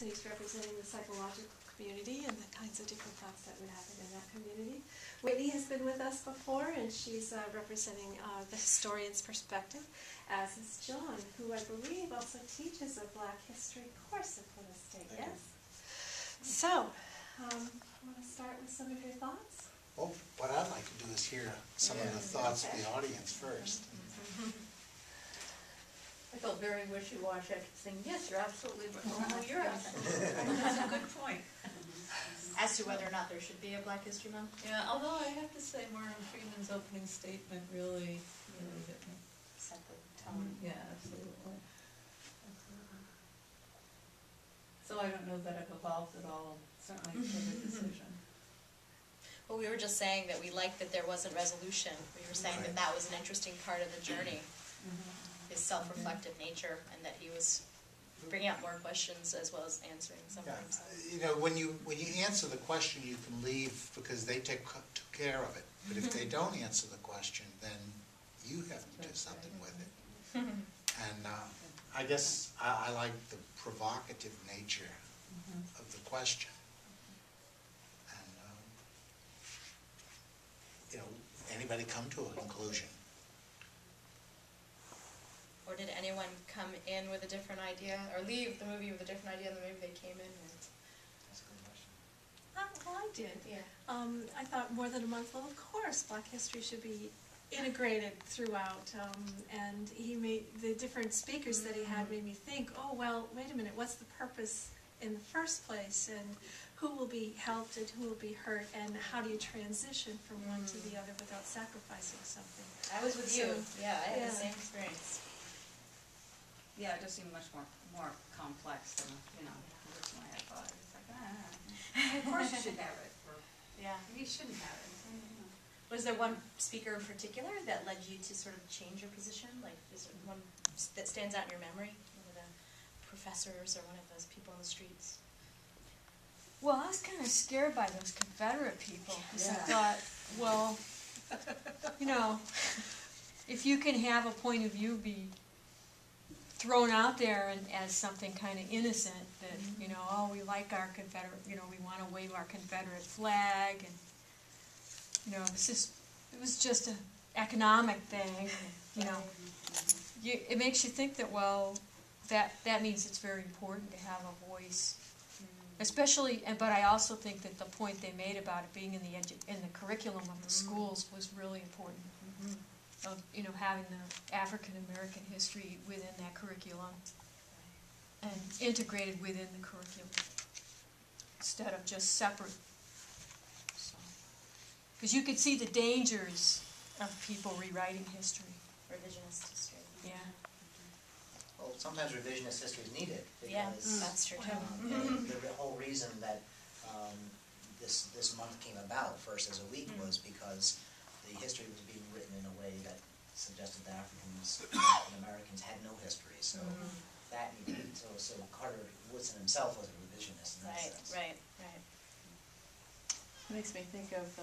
and he's representing the psychological community and the kinds of different thoughts that would happen in that community. Whitney has been with us before, and she's representing the historian's perspective, as is John, who I believe also teaches a Black History course at Plymouth State, yes? So, want to start with some of your thoughts? Well, what I'd like to do is hear some of the thoughts of the audience first. I felt very wishy-washy after saying, yes, you're absolutely right. Oh, you're absolutely right. That's a good point. As to whether or not there should be a Black History Month? Yeah, although I have to say Martin Freeman's opening statement really hit me. Set the tone. Yeah, absolutely. So I don't know that I've evolved at all, certainly for the decision. Well, we were just saying that we liked that there wasn't resolution. We were saying that that was an interesting part of the journey. His self-reflective nature, and that he was bringing out more questions as well as answering some of them. You know, when you answer the question, you can leave because they took care of it. But if they don't answer the question, then you have to do something with it. And I guess I like the provocative nature of the question. And you know, anybody come to a conclusion? Or did anyone come in with a different idea, or leave the movie with a different idea than maybe they came in with? That's a good question. Well, I did. Yeah. I thought more than a month. Well, of course, Black history should be integrated throughout. And he made the different speakers that he had made me think. Oh well, wait a minute. What's the purpose in the first place? And who will be helped and who will be hurt? And how do you transition from one to the other without sacrificing something? I was with you. Yeah, I had the same experience. Yeah, it just seemed much more complex than, you know, originally I thought. It's like, of course you should have it. Or, Yeah. you shouldn't have it. Was there one speaker in particular that led you to sort of change your position? Like, is there one that stands out in your memory? One of the professors or one of those people on the streets? Well, I was kind of scared by those Confederate people because I thought, well, you know, if you can have a point of view be thrown out there and as something kind of innocent, that, you know, oh, we like our Confederate, you know, we want to wave our Confederate flag, and, you know, it was just an economic thing, you know. It makes you think that, well, that means it's very important to have a voice, especially, but I also think that the point they made about it being in the curriculum of the schools was really important. Of, you know, having the African American history within that curriculum and integrated within the curriculum instead of just separate. Because you could see the dangers of people rewriting history. Revisionist history. Yeah. Well, sometimes revisionist history is needed. Because, Yeah, that's true too. and the whole reason that this month came about first as a week was because the history was being written in a way that suggested that African Americans had no history. So that needed. So Carter Woodson himself was a revisionist in that sense. Right. It makes me think of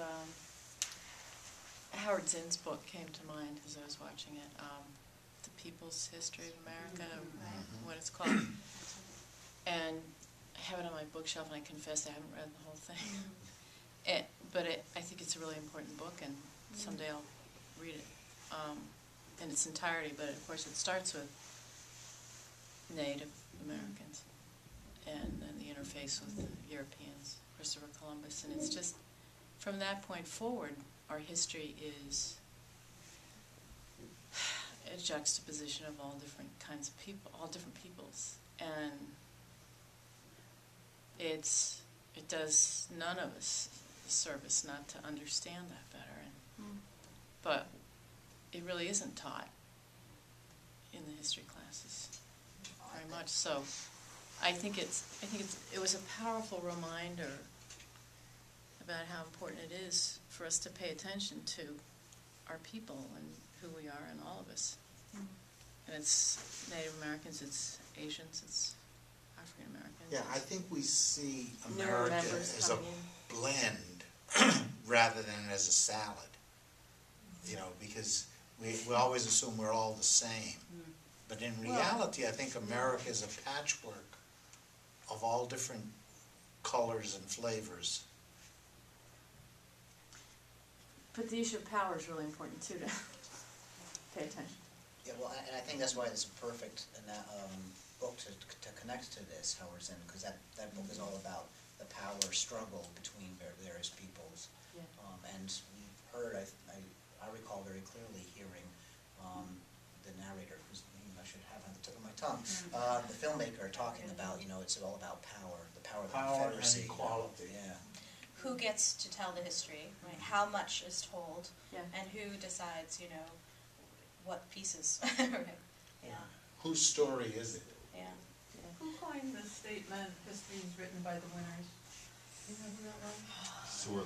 Howard Zinn's book came to mind as I was watching it. The People's History of America, what it's called. And I have it on my bookshelf, and I confess I haven't read the whole thing. But I think it's a really important book, and someday I'll read it in its entirety. But of course, it starts with Native Americans, and then the interface with Europeans, Christopher Columbus, and it's just from that point forward, our history is a juxtaposition of all different kinds of people, all different peoples, and it does none of us a service not to understand that better. But it really isn't taught in the history classes very much. So I think it was a powerful reminder about how important it is for us to pay attention to our people and who we are, and all of us. And it's Native Americans, it's Asians, it's African Americans. Yeah, I think we see America as a blend rather than as a salad. You know, because we always assume we're all the same. But in reality, I think America is a patchwork of all different colors and flavors. But the issue of power is really important too to pay attention. Yeah, well, and I think that's why it's a perfect book to connect to this, Howard's in, because that book is all about the power struggle between various peoples. Yeah. And we've heard, I recall very clearly hearing the narrator, whose name I should have on the tip of my tongue, the filmmaker talking about, it's all about power, the power of the Confederacy. And equality. Yeah. Who gets to tell the history, right? How much is told, Yeah. and who decides, what pieces, right? Yeah, Whose story is it? yeah. Who coined the statement, history is written by the winners? You know who that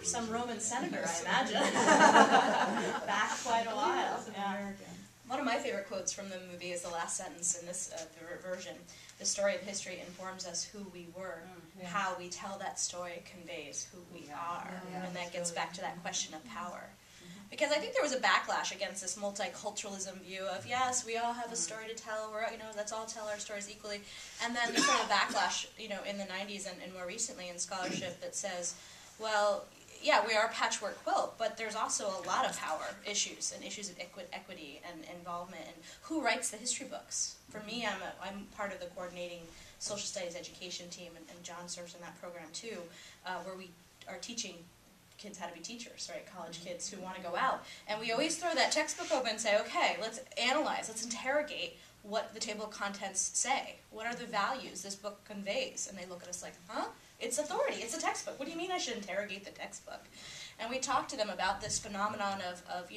was? Some Roman senator, I imagine. Back quite a while. An Yeah. American. One of my favorite quotes from the movie is the last sentence in this version. The story of history informs us who we were. Yeah. How we tell that story conveys who we are. Yeah, And that that's gets really back to that question of power. Because I think there was a backlash against this multiculturalism view of, yes, we all have a story to tell, let's all tell our stories equally. And then there's sort of a backlash, in the 90s and more recently in scholarship that says, well, yeah, we are a patchwork quilt, but there's also a lot of power issues and issues of equity and involvement, and who writes the history books. For me, I'm part of the coordinating social studies education team, and John serves in that program too, where we are teaching kids how to be teachers, right? College kids who want to go out. And we always throw that textbook open and say, okay, let's analyze, let's interrogate what the table of contents say. What are the values this book conveys? And they look at us like, huh? It's authority, it's a textbook. What do you mean I should interrogate the textbook? And we talk to them about this phenomenon of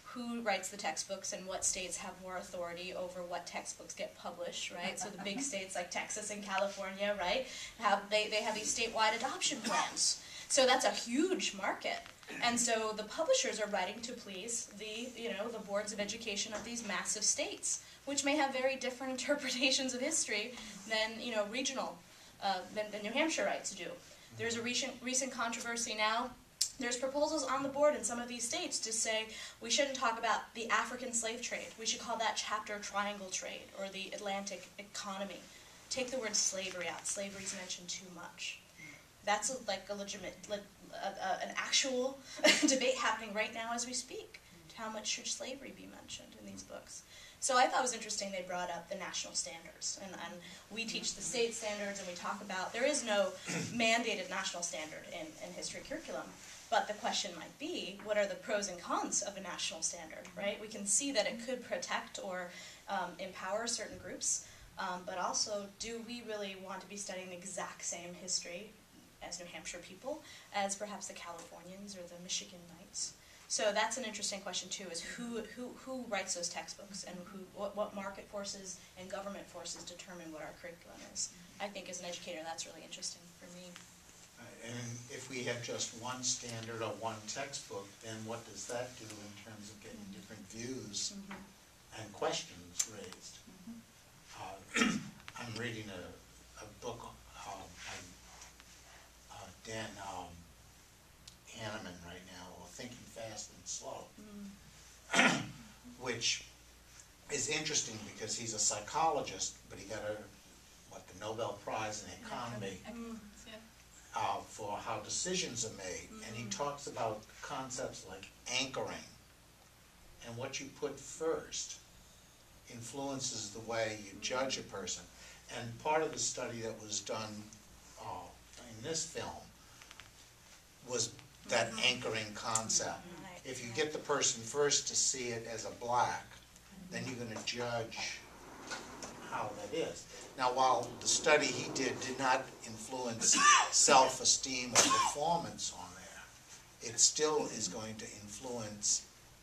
who writes the textbooks and what states have more authority over what textbooks get published, right? So the big states like Texas and California, right, they have these statewide adoption plans. So that's a huge market. And so the publishers are writing to please the boards of education of these massive states, which may have very different interpretations of history than, regional, than New Hampshire writes do. There's a recent controversy now. There's proposals on the board in some of these states to say we shouldn't talk about the African slave trade. We should call that chapter triangle trade or the Atlantic economy. Take the word slavery out. Slavery's mentioned too much. That's a legitimate, an actual debate happening right now as we speak. How much should slavery be mentioned in these books? So I thought it was interesting they brought up the national standards. And we teach the state standards, and we talk about, there is no mandated national standard in history curriculum. But the question might be, what are the pros and cons of a national standard, right? We can see that it could protect or empower certain groups, but also, do we really want to be studying the exact same history as New Hampshire people, as perhaps the Californians or the Michiganites? So that's an interesting question too, is who writes those textbooks, and what market forces and government forces determine what our curriculum is. I think as an educator that's really interesting for me. And if we have just one standard or one textbook, then what does that do in terms of getting different views and questions raised? I'm reading a book by Dan Hanneman right now, Thinking Fast and Slow, which is interesting because he's a psychologist, but he got the Nobel Prize in economy for how decisions are made. And he talks about concepts like anchoring, and what you put first influences the way you judge a person. And part of the study that was done in this film was that anchoring concept. If you get the person first to see it as a black, then you're going to judge how that is. Now, while the study he did not influence self-esteem or performance on there, it still is going to influence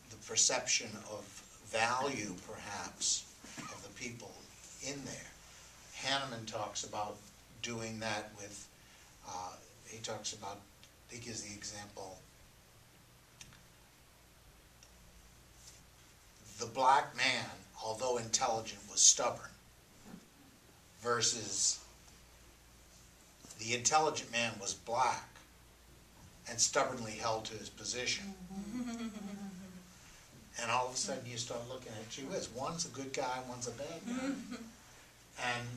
the perception of value, perhaps, of the people in there. Hanneman talks about doing that with, he gives the example, the black man, although intelligent, was stubborn, versus the intelligent man was black and stubbornly held to his position. And all of a sudden you start looking at, gee whiz, one's a good guy, one's a bad guy. And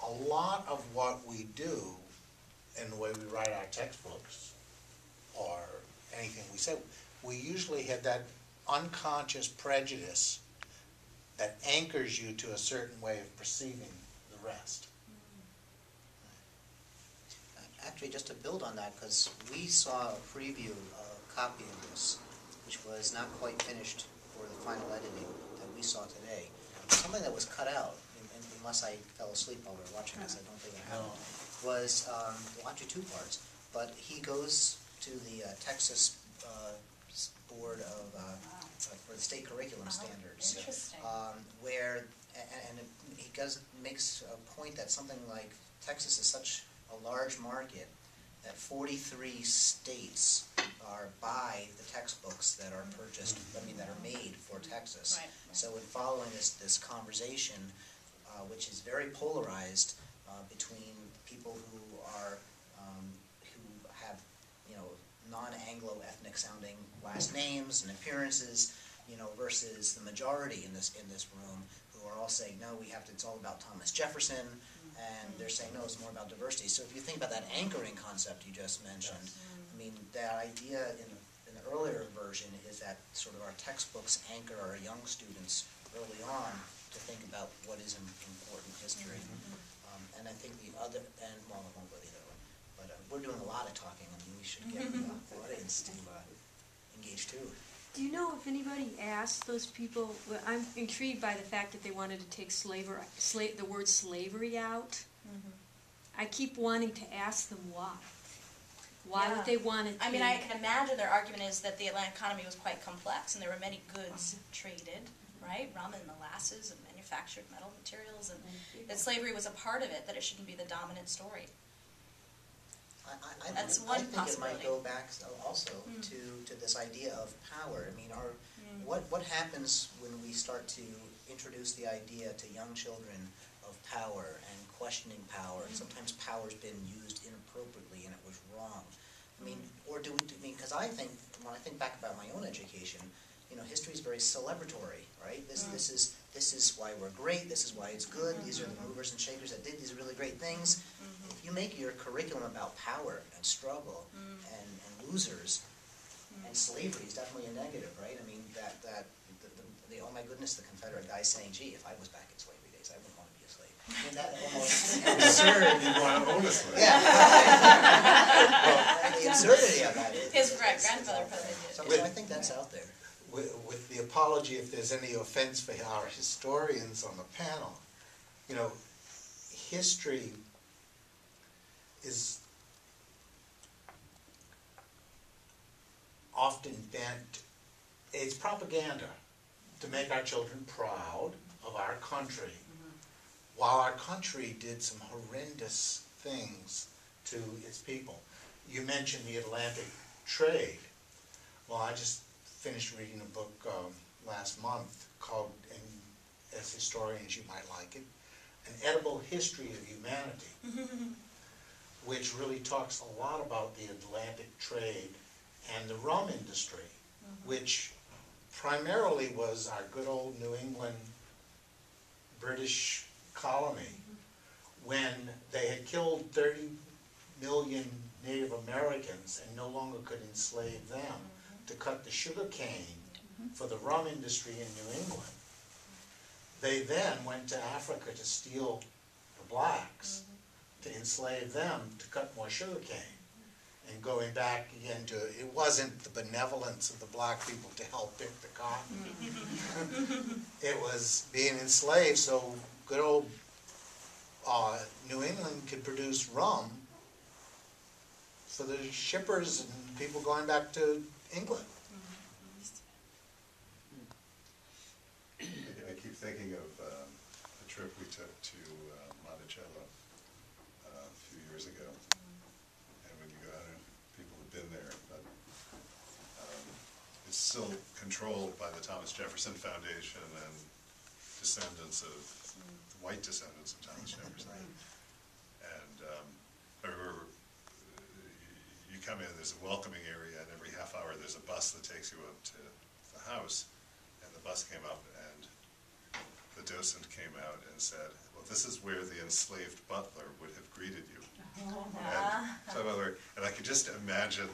a lot of what we do in the way we write our textbooks or anything we say, we usually have that unconscious prejudice that anchors you to a certain way of perceiving the rest. Actually, just to build on that, because we saw a preview, a copy of this, which was not quite finished for the final editing that we saw today. Something that was cut out, unless I fell asleep while we were watching this, I don't think I happened, was, well, actually two parts, but he goes to the Texas Board of, for the state curriculum standards. Interesting. Where, and he makes a point that something like Texas is such a large market that 43 states buy the textbooks that are purchased, I mean, that are made for Texas. Right. So in following this conversation, which is very polarized between people who are, who have, you know, non-Anglo ethnic sounding last names and appearances, you know, versus the majority in this room who are all saying, no, it's all about Thomas Jefferson, and they're saying, no, it's more about diversity. So if you think about that anchoring concept you just mentioned, I mean, that idea in the earlier version is that sort of our textbooks anchor our young students early on to think about what is important history. And I think the other, and well, I won't go the other way, but we're doing a lot of talking. I mean, we should get the audience to engage too. Do you know if anybody asked those people? Well, I'm intrigued by the fact that they wanted to take the word slavery out. I keep wanting to ask them why. Why would they want to? I mean, I can imagine their argument is that the Atlantic economy was quite complex, and there were many goods traded, right? Rum and molasses and manufactured metal materials, and that slavery was a part of it. That it shouldn't be the dominant story. That's one I think possibility. It might go back also to this idea of power. I mean, what happens when we start to introduce the idea to young children of power and questioning power, and sometimes power's been used inappropriately and it was wrong. I mean, or do we? I mean, because I think when I think back about my own education, you know, history is very celebratory, right? This is why we're great. This is why it's good. These are the movers and shakers that did these really great things. If you make your curriculum about power and struggle and losers, and slavery is definitely a negative, right? I mean, the oh my goodness, the Confederate guy saying, gee, if I was back in slavery days, I wouldn't want to be a slave. I mean, that almost absurd. You want to own a slave. Yeah. Well, the absurdity of that is... His grandfather probably did. So I think that's out there. With the apology, if there's any offense for our historians on the panel, you know, history is often bent, it's propaganda to make our children proud of our country, while our country did some horrendous things to its people. You mentioned the Atlantic trade. Well, I just finished reading a book last month called, and as historians you might like it, An Edible History of Humanity, which really talks a lot about the Atlantic trade and the rum industry, which primarily was our good old New England British colony, when they had killed 30 million Native Americans and no longer could enslave them, to cut the sugar cane for the rum industry in New England. They then went to Africa to steal the blacks, to enslave them, to cut more sugar cane. And going back again to, it wasn't the benevolence of the black people to help pick the cotton. It was being enslaved, so good old New England could produce rum for the shippers and people going back to England. I keep thinking of a trip we took to Monticello a few years ago. And when you go out, people have been there, but it's still controlled by the Thomas Jefferson Foundation and descendants of, white descendants of Thomas Jefferson. And I remember you come in, there's a welcoming area, and every half hour there's a bus that takes you up to the house. And the bus came up, and the docent came out and said, well, this is where the enslaved butler would have greeted you. Ah. And I could just imagine,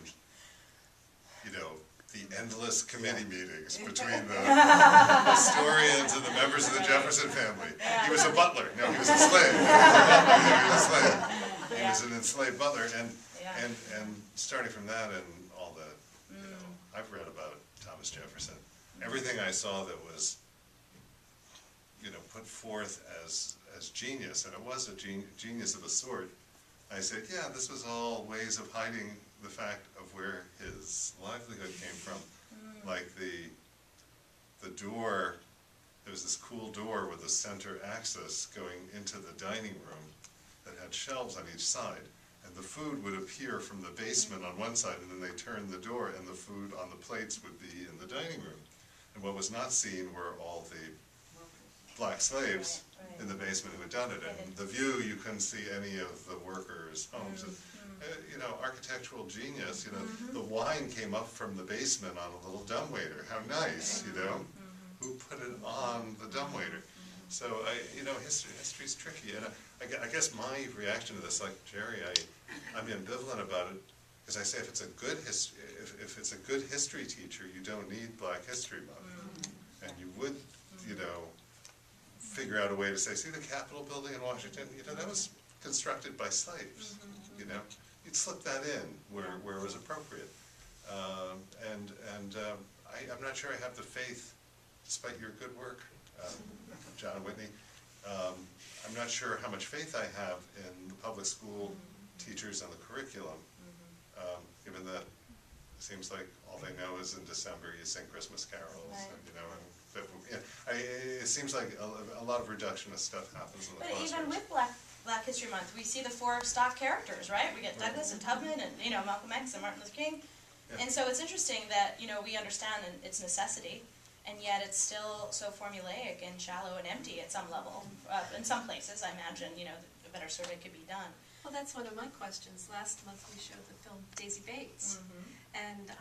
you know, the endless committee meetings between the historians and the members of the Jefferson family. He was a butler. No, he was a slave. He was an enslaved butler. And starting from that and all the, you know, I've read about Thomas Jefferson. Everything I saw that was, you know, put forth as genius, and it was a genius of a sort, I said, yeah, this was all ways of hiding the fact of where his livelihood came from. Like the door, there was this cool door with a center axis going into the dining room that had shelves on each side. And the food would appear from the basement on one side, and then they turned the door, and the food on the plates would be in the dining room. And what was not seen were all the black slaves in the basement who had done it. And the view, you couldn't see any of the workers' homes. You know, architectural genius, you know, the wine came up from the basement on a little dumbwaiter. How nice, you know? Who put it on the dumbwaiter? So, you know, history's tricky. And I guess my reaction to this, like Jerry, I'm ambivalent about it, because I say if it's a good history teacher, you don't need Black History Month. And you would, you know, figure out a way to say, see the Capitol building in Washington, you know, that was constructed by slaves, you know. You'd slip that in where it was appropriate. I'm not sure I have the faith, despite your good work, John and Whitney, I'm not sure how much faith I have in the public school teachers and the curriculum, given that it seems like all they know is in December you sing Christmas carols, and, you know, it seems like a lot of reductionist stuff happens in the classroom. But even with Black History Month, we see the 4 stock characters, right? We get Douglass and Tubman and, you know, Malcolm X and Martin Luther King. Yeah. And so it's interesting that, you know, we understand its necessity, and yet it's still so formulaic and shallow and empty at some level. In some places, I imagine, you know, a better survey could be done. Well, that's one of my questions. Last month we showed the film Daisy Bates, and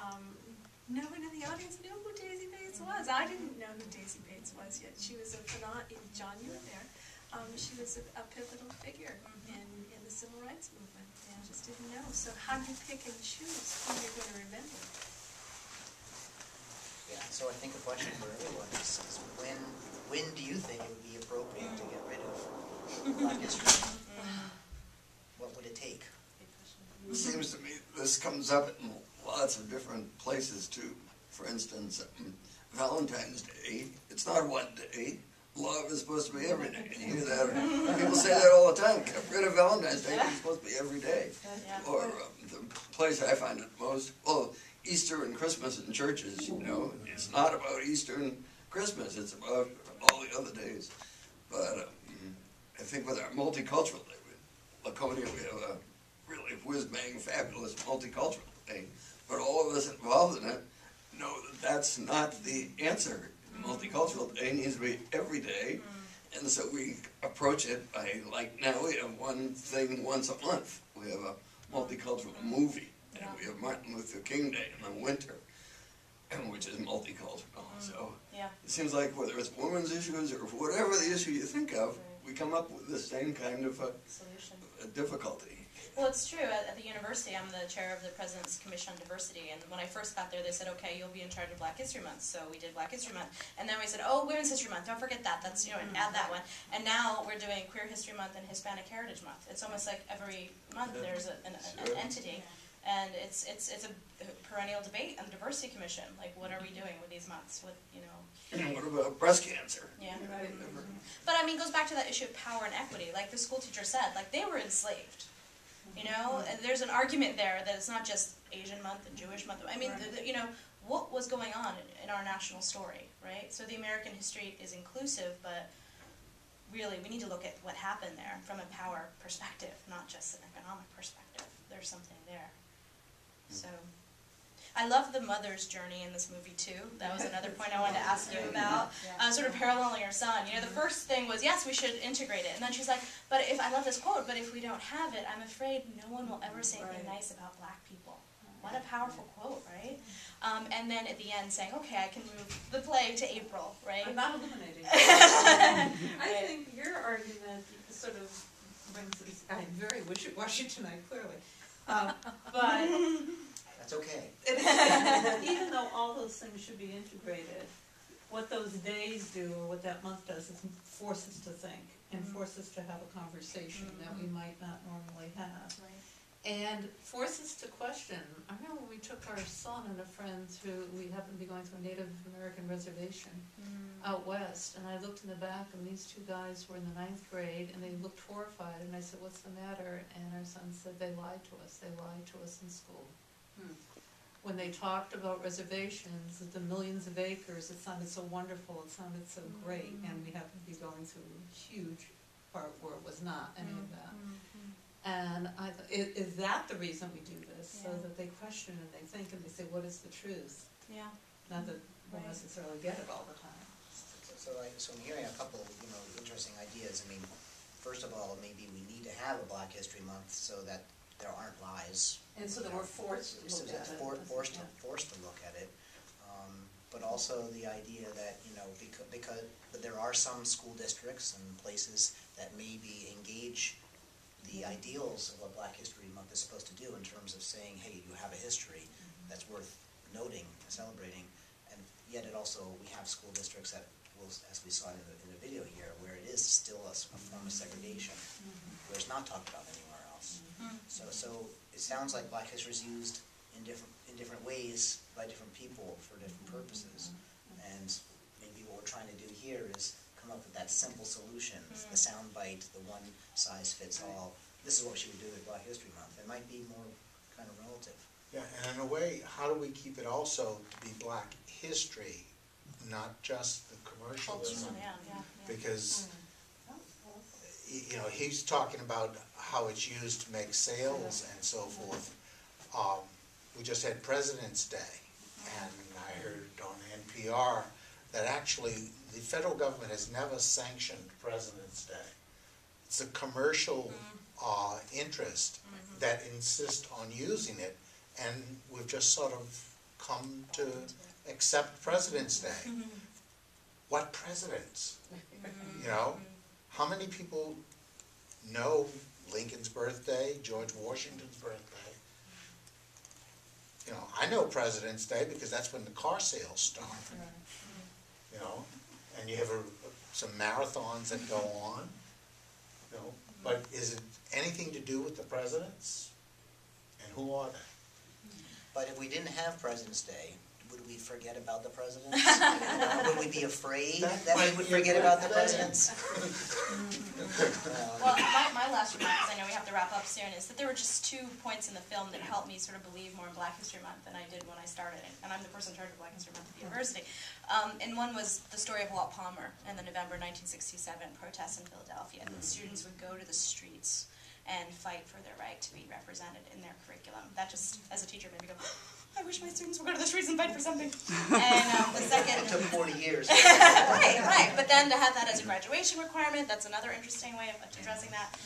no one in the audience knew who Daisy Bates was. I didn't know who Daisy Bates was yet. She was a phenomenon. John, you were there. She was a pivotal figure in the civil rights movement. I just didn't know. So how do you pick and choose who you're going to remember? Yeah, so I think the question for everyone is when do you think it would be appropriate to get rid of Black history? What would it take? It seems to me this comes up in lots of different places too. For instance, Valentine's Day, it's not one day. Love is supposed to be every day. And you hear that. People say that all the time. Get rid of Valentine's Day. It's supposed to be every day. Or the place I find it most, well, Easter and Christmas in churches, you know, it's not about Easter and Christmas. It's about all the other days. But I think with our multicultural day, Laconia, we have a really whiz-bang, fabulous multicultural day. But all of us involved in it know that that's not the answer. Multicultural day needs to be every day, and so we approach it by, like now we have one thing once a month. We have a multicultural movie, and we have Martin Luther King Day in the winter, and which is multicultural. So it seems like whether it's women's issues or whatever the issue you think of, we come up with the same kind of difficulty. Well, it's true. At the university, I'm the chair of the President's Commission on Diversity, and when I first got there, they said, okay, you'll be in charge of Black History Month. So we did Black History Month. And then we said, oh, Women's History Month, don't forget that. That's, you know, add that one. And now we're doing Queer History Month and Hispanic Heritage Month. It's almost like every month there's an entity. And it's a perennial debate on the Diversity Commission. Like, what are we doing with these months? What, you know? And what about breast cancer? Yeah. But, I mean, it goes back to that issue of power and equity. Like the school teacher said, like, they were enslaved. You know, and there's an argument there that it's not just Asian month and Jewish month. I mean, you know, what was going on in our national story, right? So the American history is inclusive, but really we need to look at what happened there from a power perspective, not just an economic perspective. There's something there. So I love the mother's journey in this movie too. That was another point I wanted to ask you about. Sort of paralleling her son. You know, the first thing was, yes, we should integrate it. And then she's like, I love this quote, but if we don't have it, I'm afraid no one will ever say anything nice about Black people. What a powerful quote, right? And then at the end saying, okay, I can move the play to April, right? I'm not eliminating. I think your argument sort of brings this, I'm very wishy-washy tonight, clearly. But That's okay. even though all those things should be integrated, what those days do, or what that month does, is force us to think and force us to have a conversation that we might not normally have. Right. And force us to question. I remember when we took our son and a friend through, we happened to be going through a Native American reservation out west, and I looked in the back, and these two guys were in the 9th grade, and they looked horrified, and I said, what's the matter? And our son said, they lied to us in school. When they talked about reservations, the millions of acres, it sounded so wonderful, it sounded so great, and we happened to be going through a huge part where it was not any of that. And I thought, is that the reason we do this? So that they question and they think and they say, what is the truth? Yeah. Not that we'll necessarily get it all the time. So I'm hearing a couple, interesting ideas. I mean, first of all, maybe we need to have a Black History Month so that there aren't lies. And so that we're forced to So look at that's it. forced to look at it. But also the idea that, but there are some school districts and places that maybe engage the ideals of what Black History Month is supposed to do in terms of saying, hey, you have a history that's worth noting and celebrating, and yet we have school districts that will, as we saw in the video here, where it is still a form of segregation, where it's not talked about anywhere else. So it sounds like Black history is used in different ways by different people for different purposes, and maybe what we're trying to do here is come up with that simple solution, the sound bite, the one size fits all. This is what she would do with Black History Month. It might be more kind of relative. Yeah, and in a way, how do we keep it also to be Black history, not just the commercialism? Because, he's talking about how it's used to make sales and so forth. We just had President's Day, and I heard on NPR that actually the federal government has never sanctioned President's Day. It's a commercial interest that insists on using it, and we've just sort of come to accept President's Day. What presidents? How many people know Lincoln's birthday, George Washington's birthday? I know President's Day because that's when the car sales start. And you have some marathons that go on. But is it anything to do with the presidents? And who are they? But if we didn't have President's Day, would we forget about the presidents? Would we be afraid that we would forget about the presidents? Well, my last remark, because I know we have to wrap up soon, is that there were just 2 points in the film that helped me sort of believe more in Black History Month than I did when I started, and I'm the person in charge of Black History Month at the university. And one was the story of Walt Palmer and the November 1967 protests in Philadelphia. And the students would go to the streets and fight for their right to be represented in their curriculum. That just, as a teacher, made me go, I wish my students would go to the streets and fight for something. And the second... It took 40 years. Right. But then to have that as a graduation requirement, that's another interesting way of addressing that.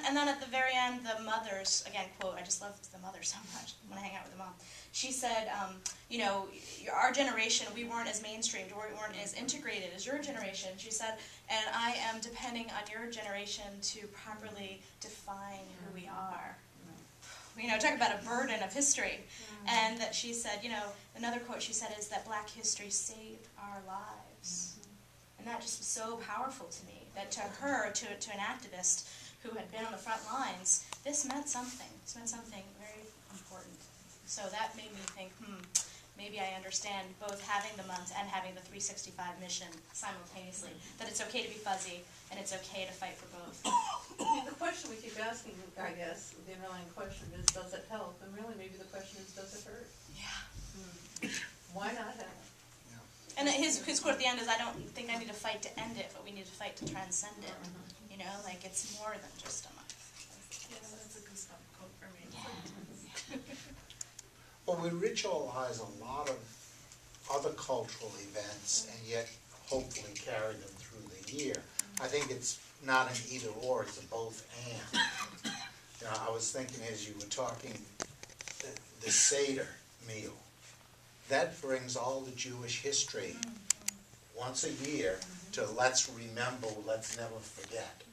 And then at the very end, the mothers, again, quote, I just loved the mother so much when I hang out with the mom. She said, our generation, we weren't as mainstreamed, or we weren't as integrated as your generation. She said, and I am depending on your generation to properly define who we are. Talk about a burden of history. And that she said, another quote she said is that Black history saved our lives. And that just was so powerful to me, that to her, to an activist who had been on the front lines, this meant something. This meant something very important. So that made me think, maybe I understand both having the month and having the 365 mission simultaneously, that it's okay to be fuzzy, and it's okay to fight for both. The question we keep asking, I guess, the underlying question is, does it help? And really, maybe the question is, does it hurt? Yeah. Why not have it? And his quote at the end is, I don't think I need to fight to end it, but we need to fight to transcend it. It's more than just a month. That's a good quote for me. Yeah. Well, we ritualize a lot of other cultural events and yet hopefully carry them through the year. I think it's not an either or, it's a both and. I was thinking as you were talking, the Seder meal. That brings all the Jewish history once a year to let's remember, let's never forget.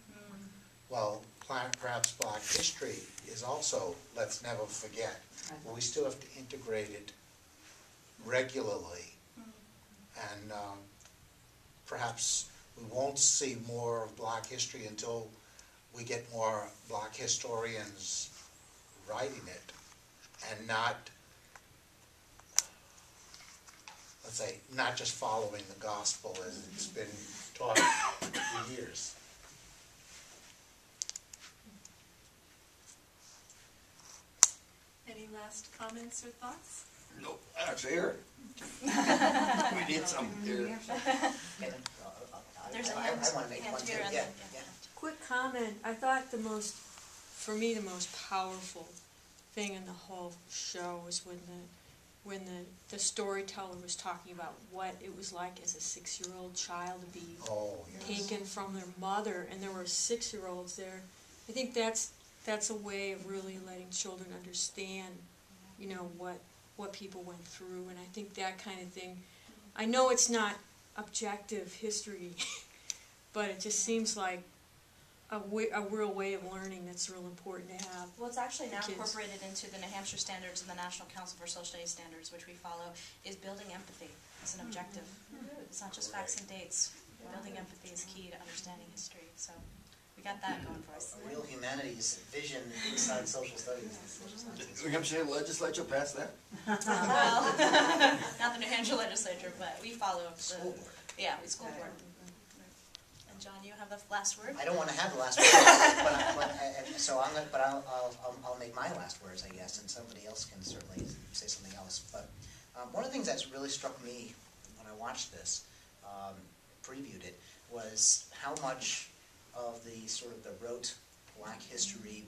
Well, perhaps Black history is also let's never forget. But we still have to integrate it regularly. And perhaps we won't see more of Black history until we get more Black historians writing it, and not, let's say, not just following the gospel as it's been taught for years. Any last comments or thoughts? Nope, actually here. We need some here. There's a I hand. want to make Hand one too, here and yeah, then- yeah. Quick comment, I thought for me, the most powerful thing in the whole show was when the storyteller was talking about what it was like as a 6-year-old child to be taken from their mother, and there were 6-year-olds there. I think that's a way of really letting children understand, you know, what people went through, and I think that kind of thing, I know it's not objective history, but it just seems like a real way of learning that's real important to have. Well, it's actually now Kids. incorporated into the New Hampshire Standards and the National Council for Social Studies Standards, which we follow, is building empathy as an objective. It's not just facts and dates. Building empathy is key to understanding history. So we got that going for us. A real humanities vision inside social studies. Did the New Hampshire legislature pass that? Well, not the New Hampshire legislature, but we follow School board. school board. And John, you have the last word? I don't want to have the last word, I'll make my last words, I guess, and somebody else can certainly say something else. But one of the things that's really struck me when I watched this, previewed it, was how much of the sort of the rote Black History,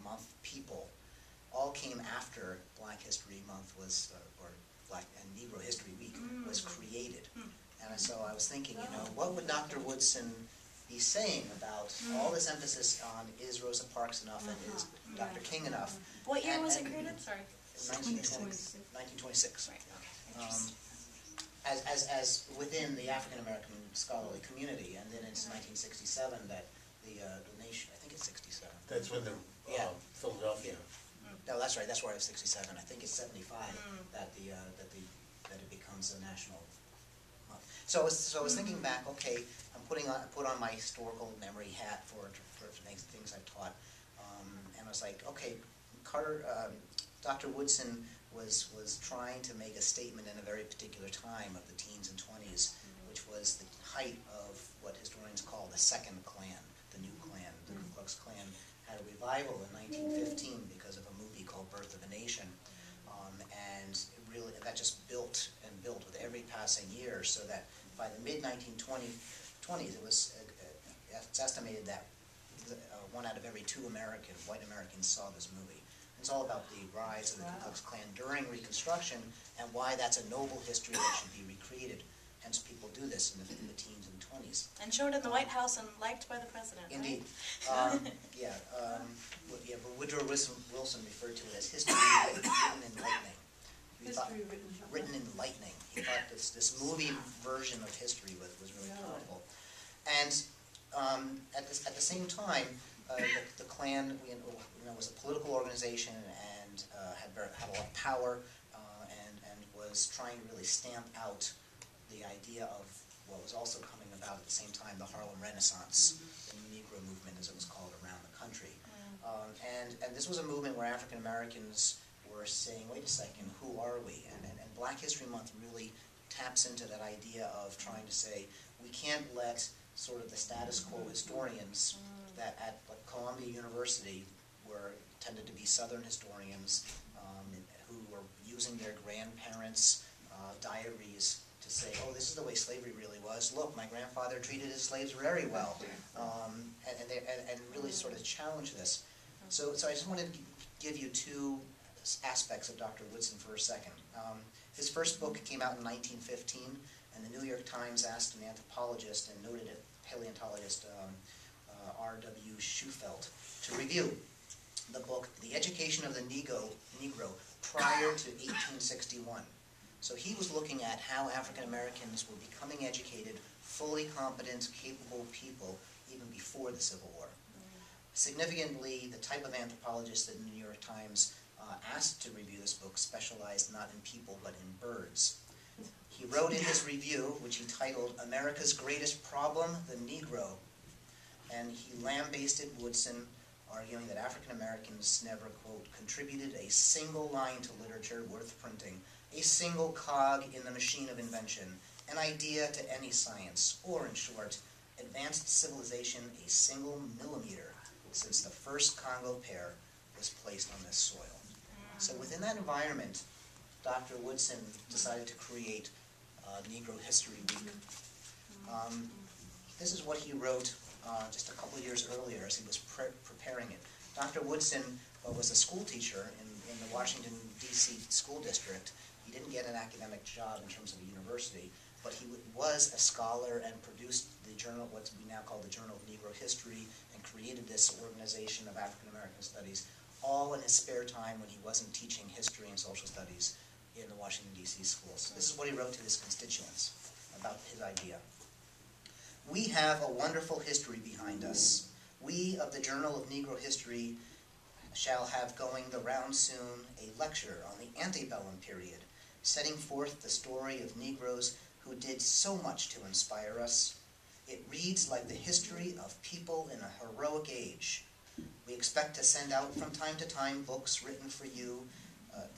month people all came after Black History Month was, or Black and Negro History Week was created. And so I was thinking, what would Dr. Woodson be saying about all this emphasis on is Rosa Parks enough and is Dr. King enough? What year was it created? Sorry. 1926. Right, okay. Interesting. As within the African American scholarly community, and then it's 1967 that the nation, I think it's 67. That's when the Philadelphia. No, that's right. That's where I was 67. I think it's 75 that it becomes a national month. So I was thinking back. Okay, put on my historical memory hat for things I've taught, and I was like, okay, Dr. Woodson was trying to make a statement in a very particular time of the teens and 20s, which was the height of what historians call the Second Klan, the new Klan. The Ku Klux Klan had a revival in 1915 because of a movie called Birth of a Nation, and really that just built and built with every passing year, so that by the mid-1920s, it's estimated that 1 out of every 2 white Americans saw this movie. It's all about the rise of the Ku Klux Klan during Reconstruction and why that's a noble history that should be recreated. Hence, people do this in the teens and 20s. And showed in the White House and liked by the president. Indeed. Right? But Woodrow Wilson referred to it as history written in lightning. Written in lightning. He thought this movie version of history was really powerful. And at the same time, the Klan was a political organization and had a lot of power and was trying to really stamp out the idea of what was also coming about at the same time, the Harlem Renaissance, the Negro movement as it was called around the country. And this was a movement where African Americans were saying, wait a second, who are we? And Black History Month really taps into that idea of trying to say, we can't let sort of the status quo historians that at Columbia University tended to be Southern historians who were using their grandparents' diaries to say, oh, this is the way slavery really was. Look, my grandfather treated his slaves very well, and really sort of challenge this. So I just wanted to give you 2 aspects of Dr. Woodson for a second. His first book came out in 1915, and the New York Times asked an anthropologist and noted paleontologist R.W. Shufelt to review the book, The Education education of the Negro prior to 1861. So he was looking at how African Americans were becoming educated, fully competent, capable people even before the Civil War. Significantly, the type of anthropologist that the New York Times asked to review this book specialized not in people but in birds. He wrote in his review, which he titled America's Greatest Problem, the Negro, and he lambasted Woodson, arguing that African Americans never, quote, contributed a single line to literature worth printing, a single cog in the machine of invention, an idea to any science, or, in short, advanced civilization a single millimeter since the first Congo pear was placed on this soil. So within that environment, Dr. Woodson decided to create Negro History Week. This is what he wrote just a couple of years earlier as he was preparing it. Dr. Woodson was a school teacher in the Washington, D.C. school district. He didn't get an academic job in terms of a university, but he was a scholar and produced the journal, what we now call the Journal of Negro History, and created this organization of African American studies, all in his spare time when he wasn't teaching history and social studies in the Washington, D.C. schools. This is what he wrote to his constituents about his idea. We have a wonderful history behind us. We of the Journal of Negro History shall have going the round soon a lecture on the antebellum period, setting forth the story of Negroes who did so much to inspire us. It reads like the history of people in a heroic age. We expect to send out from time to time books written for you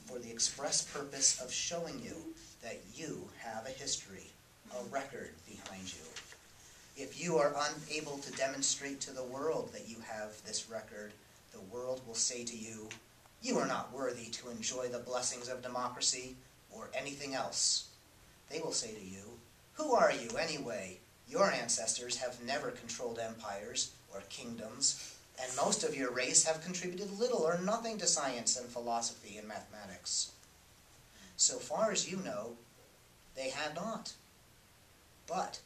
for the express purpose of showing you that you have a history, a record behind you. If you are unable to demonstrate to the world that you have this record, the world will say to you, you are not worthy to enjoy the blessings of democracy or anything else. They will say to you, who are you anyway? Your ancestors have never controlled empires or kingdoms, and most of your race have contributed little or nothing to science and philosophy and mathematics. So far as you know, they have not. But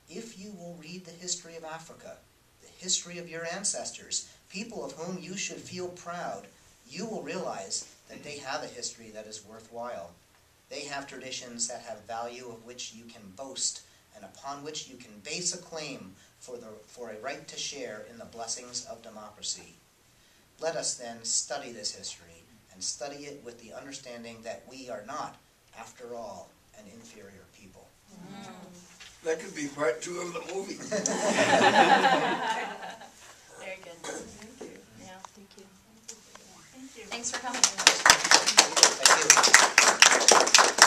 if you will read the history of Africa, the history of your ancestors, people of whom you should feel proud, you will realize that they have a history that is worthwhile. They have traditions that have value of which you can boast and upon which you can base a claim for a right to share in the blessings of democracy. Let us then study this history and study it with the understanding that we are not, after all, an inferior people. That could be part 2 of the movie. Very good. Thank you. Yeah, thank you. Thank you. Thanks for coming. Thank you.